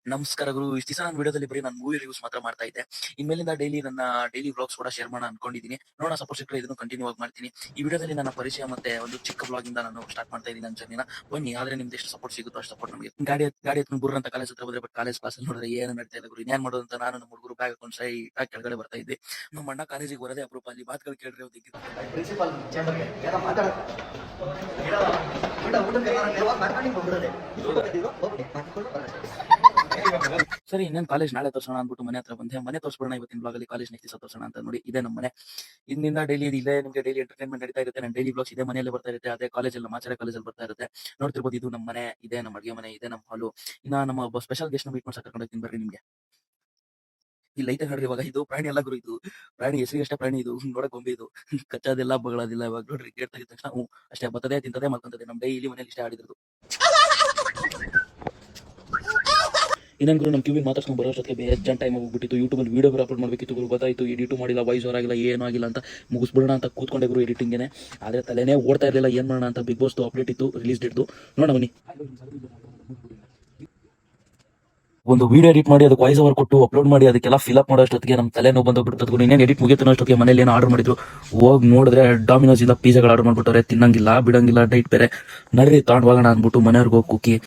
ನಮಸ್ಕಾರ ಗುರು. ಇಷ್ಟು ದಿವಸ ನಾನು ವಿಡಿಯೋದಲ್ಲಿ ಬರೀ ನಾನು ಮೂವಿ ರಿವ್ಯೂಸ್ ಮಾತ್ರ ಮಾಡ್ತಾ ಇದ್ದೆ. ಇನ್ಮೇಲಿಂದ ನನ್ನ ಡೈಲಿ ವ್ಲಾಗ್ಸ್ ಕೂಡ ಶೇರ್ ಮಾಡೋಣ ಅನ್ಕೊಂಡಿದ್ದೀನಿ. ನೋಡೋಣ, ಸಪೋರ್ಟ್ ಸಿಕ್ಕರೆ ಇದನ್ನು ಕಂಟಿನ್ಯೂ ಆಗಿ ಮಾಡ್ತೀನಿ. ಈ ವಿಡಿಯೋದಲ್ಲಿ ನನ್ನ ಪರಿಚಯ ಮತ್ತೆ ಒಂದು ಚಿಕ್ಕ ವ್ಲಾಗ್ ಇಂದ ನಾನು ಸ್ಟಾರ್ಟ್ ಮಾಡ್ತಾ ಇದ್ದೀನಿ ನನ್ನ ಜರ್ನಿನ. ಬನ್ನಿ, ಆದ್ರೆ ನಿಮ್ದು ಎಷ್ಟು ಸಪೋರ್ಟ್ ಸಿಗುತ್ತೋ ಅಷ್ಟು ಸಪೋರ್ಟ್ ನಮಗೆ. ಗಾಡಿ ಎತ್ಕೊಂಡು ಬುರ್ರ ಅಂತ ಕಾಲೇಜ್ ಹತ್ರ ಬಂದ್ರೆ, ಬಟ್ ಕಾಲೇಜ್ ಕ್ಲಾಸ್ ನೋಡಿದ್ರೆ ಏನು ನಡೀತಾ ಇಲ್ಲ ಗುರು. ಏನ್ ಮಾಡೋದು ಅಂತ ನಾನು ನಮ್ಮ ಹುಡುಗರು ಬ್ಯಾಗ್ ಹಾಕೊಂಡು ಸ್ಟ್ರೈಟ್ ಆಗಿ ಕೆಳಗಡೆ ಬರ್ತಾ ಇದ್ದೆ. ನಮ್ಮ ಅಣ್ಣ ಕಾಲೇಜಿಗೆ ಬರೋದೇ ಅಪರೂಪ. ಅಲ್ಲಿ ಮಾತುಗಳು ಕೇಳಿದ್ರೆ ಪ್ರಿನ್ಸಿಪಾಲ್ ಚೇಂಬರ್ಗೆ ಏನೋ ಮಾತಾಡೋದು ಸರಿ, ಇನ್ನೇನು ಕಾಲೇಜ್ ನಾಳೆ ತೋರ್ಸೋಣ ಅಂದ್ಬಿಟ್ಟು ಮನೆ ಹತ್ರ ಬಂದೆ. ಮನೆ ತೋರಿಸ್ಬಿಡೋಣ ಇವತ್ತಿನ ಬ್ಲಾಗ್ ಅಲ್ಲಿ. ಕಾಲೇಜ್ ನೆಕ್ಸ್ಟ್ ದಿವಸ ತೋರ್ಸೋಣ ಅಂತ ನೋಡಿ. ಇದೇ ನಮ್ಮ ಮನೆ. ಇಂದಿಂದ ಡೈಲಿ ಇಲ್ಲೇ ನಿಮಗೆ ಡೈಲಿ ಎಂಟರ್ಟೈನ್ಮೆಂಟ್ ನಡೀತಾ ಇರುತ್ತೆ. ನನ್ನ ಡೈಲಿ ಬ್ಲಾಗ್ಸ್ ಇದೇ ಮನೆಯಲ್ಲೇ ಬರ್ತಾ ಇರುತ್ತೆ. ಅದೇ ಕಾಲೇಜಲ್ಲಿ ಮಾಚರೆ ಕಾಲೇಜಲ್ಲಿ ಬರ್ತಾ ಇರುತ್ತೆ. ನೋಡ್ತಿರ್ಬೋದು, ಇದು ನಮ್ಮ ಮನೆ, ಇದೇ ನಮ್ಮ ಅಡುಗೆ ಮನೆ, ಇದೇ ನಮ್ಮ ಹಾಲು. ಇನ್ನ ನಮ್ಮ ಒಬ್ಬ ಸ್ಪೆಷಲ್ ಗೆಸ್ಟ್ ಮೀಟ್ ಮಾಡ್ಸಕ್ ಕರ್ಕೊಂಡು ಹೋಗ್ತೀನಿ ಬರ್ರಿ ನಿಮ್ಗೆ. ಈ ಲೈಟ್ ನೋಡ್ರಿ. ಇವಾಗ ಇದು ಪ್ರಾಣಿ ಎಲ್ಲ ಗುರು. ಇದು ಪ್ರಾಣಿ ಹೆಸರಿಗಷ್ಟೇ ಪ್ರಾಣಿ. ಇದು ನೋಡಕ್ ಗೊಂಬೆ. ಇದು ಕಚ್ಚೋದಿಲ್ಲ, ಬಗಳೋದಿಲ್ಲ. ಇವಾಗ ನೋಡ್ರಿ, ಗೇಟ್ ತೆಗಿದ ತಕ್ಷಣ ಅಷ್ಟೇ ಬರ್ತದೆ, ತಿಂತದೆ, ಮಾಡ್ಕೊಂತದೆ. ನಮ್ಮ ಡೈಲಿ ಮನೇಲಿ ಇಷ್ಟೇ ಆಡಿದ್ರು. ಇನ್ನೊಂದು ಗುರು, ನಮ್ಮ ಕ್ಯೂಬಿಗೆ ಮಾತಾಡ್ಸ್ಕೊಂಡು ಬರೋ ಅಷ್ಟೊತ್ತಿಗೆ ಬೇಜಾನ್ ಟೈಮ್ ಹೋಗ್ಬಿಟ್ಟಿತ್ತು. ಯೂಟ್ಯೂಬಲ್ಲಿ ವೀಡಿಯೋ ಅಪ್ಲೋಡ್ ಮಾಡಬೇಕಿತ್ತು ಗುರು. ಗೊತ್ತಾಯಿತು, ಎಡಿಟು ಮಾಡಿಲ್ಲ, ವಾಯ್ಸ್ ಓವರ್ ಆಗಿಲ್ಲ, ಏನೂ ಆಗಿಲ್ಲ ಅಂತ ಮುಗಿಸ್ಬಿಡೋಣ ಅಂತ ಕೂತ್ಕೊಂಡೆ ಗುರು ಎಡಿಟಿಂಗೇನೆ. ಆದರೆ ತಲೆನೇ ಓಡ್ತಾ ಇರಲಿಲ್ಲ, ಏನು ಮಾಡೋಣ ಅಂತ. ಬಿಗ್ ಬಾಸ್ದು ಅಪ್ಡೇಟ್ ಇತ್ತು, ರಿಲೀಸ್ ಡೇಟ್ದು. ನೋಡೋಣ ಬನ್ನಿ. ಒಂದು ವಿಡಿಯೋ ಎಡಿಟ್ ಮಾಡಿ ಅದಕ್ಕೆ ವಾಯ್ಸ್ ಓವರ್ ಕೊಟ್ಟು ಅಪ್ಲೋಡ್ ಮಾಡಿ ಅದಕ್ಕೆಲ್ಲ ಫಿಲಪ್ ಮಾಡೋ ಅಷ್ಟೊತ್ತಿಗೆ ನಮ್ಮ ತಲೆನೋವು ಬಂದೋಗ್ಬಿಡ್ತದೆ. ಇನ್ನೇನು ಎಡಿಟ್ ಮುಗಿಯುತ್ತೋ ಅಷ್ಟೊತ್ತಿಗೆ ಮನೇಲಿ ಏನೋ ಆರ್ಡರ್ ಮಾಡಿದ್ರು. ಹೋಗಿ ನೋಡಿದ್ರೆ ಡಾಮಿನೋಸ್ ಇಂದ ಪಿಜ್ಜಾಗಳು ಆರ್ಡರ್ ಮಾಡ್ಬಿಟ್ಟವ್ರೆ. ತಿನ್ನಂಗಿಲ್ಲ, ಬಿಡಂಗಿಲ್ಲ, ಡೈಟ್ ಬೇರೆ. ನಡ್ರಿ ತಗೊಂಡು ಹೋಗೋಣ ಅಂದ್ಬಿಟ್ಟು ಮನೆಯವ್ರಿಗೆ ಹೋಗಿ ಕುಕ್ಕಿ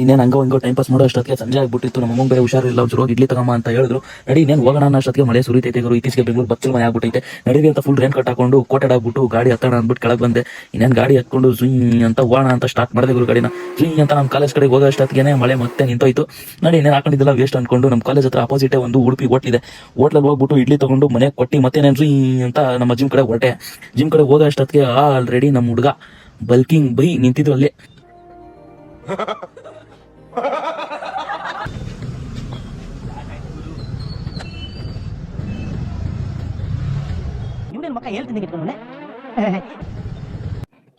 ಇನ್ನೇನು ಹಂಗೋ ಟೈಮ್ ಪಾಸ್ ಮಾಡೋ ಅಷ್ಟೊತ್ತಿಗೆ ಸಂಜೆ ಆಗ್ಬಿಟ್ಟಿತ್ತು. ನಮ್ಮ ಅಮ್ಮಂಗೆ ಬೇರೆ ಹುಷಾರಿಲ್ಲ, ಒಂಚೂರು ಇಡ್ಲಿ ತಗೊಂಬ ಅಂತ ಹೇಳಿದ್ರು. ನಡಿ ಇನ್ನೇನು ಹೋಗೋಣ ಅನ್ನೋ ಅಷ್ಟೊತ್ತಿಗೆ ಮಳೆ ಸುರಿತೈತೆ ಗುರು. ಇತ್ತೀಚೆಗೆ ಬೆಂಗಳೂರು ಬಚ್ಚಲ್ ಮನೆ ಆಗ್ಬಿಟ್ಟೈತೆ. ನಡಿರಿ ಅಂತ ಫುಲ್ ರೇನ್ ಕಟ್ ಹಾಕೊಂಡು ಕೋಟೆಡ್ ಆಗ್ಬಿಟ್ಟು ಗಾಡಿ ಹತ್ತೋಣ ಅಂದ್ಬಿಟ್ಟು ಕೆಳಗೆ ಬಂದೆ. ಇನ್ನೇನು ಗಾಡಿ ಹತ್ಕೊಂಡು ಜುಯ್ ಅಂತ ಹೋಗೋಣ ಅಂತ ಸ್ಟಾರ್ಟ್ ಮಾಡಿದೆ ಗುರು ಗಾಡಿನ. ಜುಯ್ ಅಂತ ನಮ್ಮ ಕಾಲೇಜ್ ಕಡೆಗೆ ಹೋಗೋ ಅಷ್ಟೊತ್ತಿಗೆ ಮಳೆ ಮತ್ತೆ ನಿಂತೋಯ್ತು. ನಡಿ ಇನ್ನೇನು ಹಾಕೊಂಡಿದ್ದೆಲ್ಲ ವೇಸ್ಟ್ ಅನ್ಕೊಂಡು ನಮ್ಮ ಕಾಲೇಜ್ ಹತ್ರ ಅಪೋಸಿಟೇ ಒಂದು ಉಡುಪಿ ಹೋಟ್ಲಿದೆ. ಹೋಟ್ಲಲ್ಲಿ ಹೋಗ್ಬಿಟ್ಟು ಇಡ್ಲಿ ತಗೊಂಡು ಮನೆಗೆ ಕೊಟ್ಟು ಮತ್ತೆ ನಾನು ಜುಯ್ ಅಂತ ನಮ್ಮ ಜಿಮ್ ಕಡೆ ಹೊರಟೆ. ಜಿಮ್ ಕಡೆ ಹೋಗೋ ಅಷ್ಟೊತ್ತಿಗೆ ಆಲ್ರೆಡಿ ನಮ್ಮ ಹುಡುಗ ಬಲ್ಕಿಂಗ್ ಬೈ ನಿಂತಿದ್ರು ಅಲ್ಲೇ.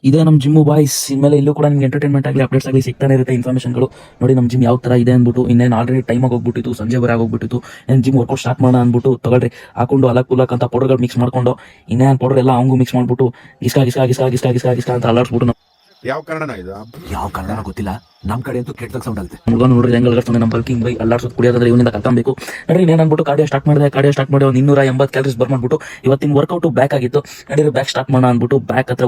ಇದೇ ನಮ್ಮ ಜಿಮ್ಮು ಬಾಯ್ಸ್. ಇನ್ಮೇಲೆ ಇಲ್ಲೂ ಕೂಡ ನಿಮ್ಗೆ ಎಂಟರ್ಟೈನ್ಮೆಂಟ್ ಆಗಲಿ, ಅಪ್ಡೇಟ್ಸ್ ಆಗಲಿ ಸಿಗ್ತಾನೆ ಇರುತ್ತೆ, ಇನ್ಫಾರ್ಮೇಷನ್ಗಳು. ನೋಡಿ ನಮ್ಮ ಜಿಮ್ ಯಾವ ತರ ಇದೆ ಅಂದ್ಬಿಟ್ಟು. ಇನ್ನೇನು ಆಲ್ರೆಡಿ ಟೈಮ್ ಆಗೋಗ್ಬಿಟ್ಟಿತ್ತು, ಸಂಜೆ ಬರ ಆಗೋಗ್ಬಿಟ್ಟಿತ್ತು. ಏನು ಜಿಮ್ ವರ್ಕೌಟ್ ಸ್ಟಾರ್ಟ್ ಮಾಡೋಣ ಅಂದ್ಬಿಟ್ಟು ತಗೊಳ್ರಿ ಹಾಕೊಂಡು ಅಲಕ್ ಪುಲಕ್ ಅಂತ ಪೌಡರ್ಗಳು ಮಿಕ್ಸ್ ಮಾಡ್ಕೊಂಡು ಇನ್ನೇನು ಪೌಡರ್ ಎಲ್ಲ ಅವಂಗೂ ಮಿಕ್ಸ್ ಮಾಡ್ಬಿಟ್ಟು ಗಿಸ್ಕಾ ಅಂತ ಅಲ್ಲಾಡ್ಸ್ಬಿಟ್ಟು. ಯಾವ ಕನ್ನಡನ ಇದು? ಯಾವ ಕನ್ನಡ ಗೊತ್ತಿಲ್ಲ, ನಮ್ ಕಡೆ ಅಂತೂ ಕೆಟ್ಟದಾಗ ಸೌಂಡ್ ಆಗುತ್ತೆ. ಮುಗ ನೋಡ್ರಿ ಹೆಂಗ್ ಅಲ್ಲಾಡ್ತಾನೆ ನಮ್ಮ ಬಲ್ಕಿಂಗ್ ಬೈ. ಅಲ್ಲಾಡ್ಸೋದು ಕುಡಿಯೋದಾದ್ರೆ ಇವನಿಂದ ಕಲ್ಕೊಬೇಕು. ನಡ್ರಿ ಇನ್ನೇನು ಅಂದ್ಬಿಟ್ಟು ಕಾರ್ಡಿಯೋ ಸ್ಟಾರ್ಟ್ ಮಾಡಿದೆ ಒಂದು 280 ಕ್ಯಾಲರೀಸ್ ಬರ್ನ್ ಮಾಡ್ಬಿಟ್ಟು. ಇವತ್ತಿನ ವರ್ಕೌಟ್ ಬ್ಯಾಕ್ ಆಗಿತ್ತು. ನಡೀರಿ ಬ್ಯಾಕ್ ಸ್ಟಾರ್ಟ್ ಮಾಡೋಣ ಅಂದ್ಬಿಟ್ಟು ಬ್ಯಾಕ್ ಹತ್ರ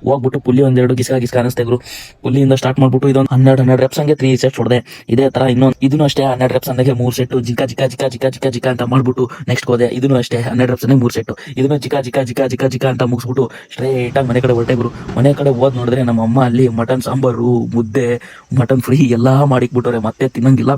ಹೋಗ್ಬಿಟ್ಟು ಪುಲ್ಲಿ ಒಂದೆರಡು ಗಿಸ್ಕಾ ಅನಿಸ್ತಾ ಇದ್ರು. ಪುಲ್ಲಿಯಿಂದ ಸ್ಟಾರ್ಟ್ ಮಾಡ್ಬಿಟ್ಟು ಇದೊಂದು 12 ರೆಪ್ಸ್ ಹಂಗೆ 3 ಸೆಟ್ಸ್ ಹೊಡೆದೆ. ಇದೇ ತರ ಇದನ್ನು ಅಷ್ಟೇ 12 ರೆಪ್ಸ್ ಅಂದಾಗೆ 3 ಸೆಟ್ ಜಿಕಾ ಅಂತ ಮಾಡ್ಬಿಟ್ಟು ನೆಕ್ಸ್ಟ್ ಹೋದೆ. ಇದನ್ನು ಅಷ್ಟೇ 12 ರೆಪ್ಸ್ 3 ಸೆಟ್. ಇದನ್ನು ಜಿಕಾ ಅಂತ ಮುಗಿಸ್ಬಿಟ್ಟು ಸ್ಟ್ರೈಟ್ ಆಗಿ ಮನೆ ಕಡೆ ಹೊರಟೆ ಗುರು. ಮನೆ ಕಡೆ ಹೋದ್ ನೋಡಿದ್ರೆ ನಮ್ಮ ಅಮ್ಮ ಅಲ್ಲಿ ಮಟನ್ ಸಾಂಬಾರು, ಮುದ್ದೆ, ಮಟನ್ ಫ್ರೈ ಎಲ್ಲಾ ಮಾಡಿಕ್ಬಿಟ್ಟವ್ರೆ. ಮತ್ತೆ ತಿನ್ನಂಗಿಲ್ಲ.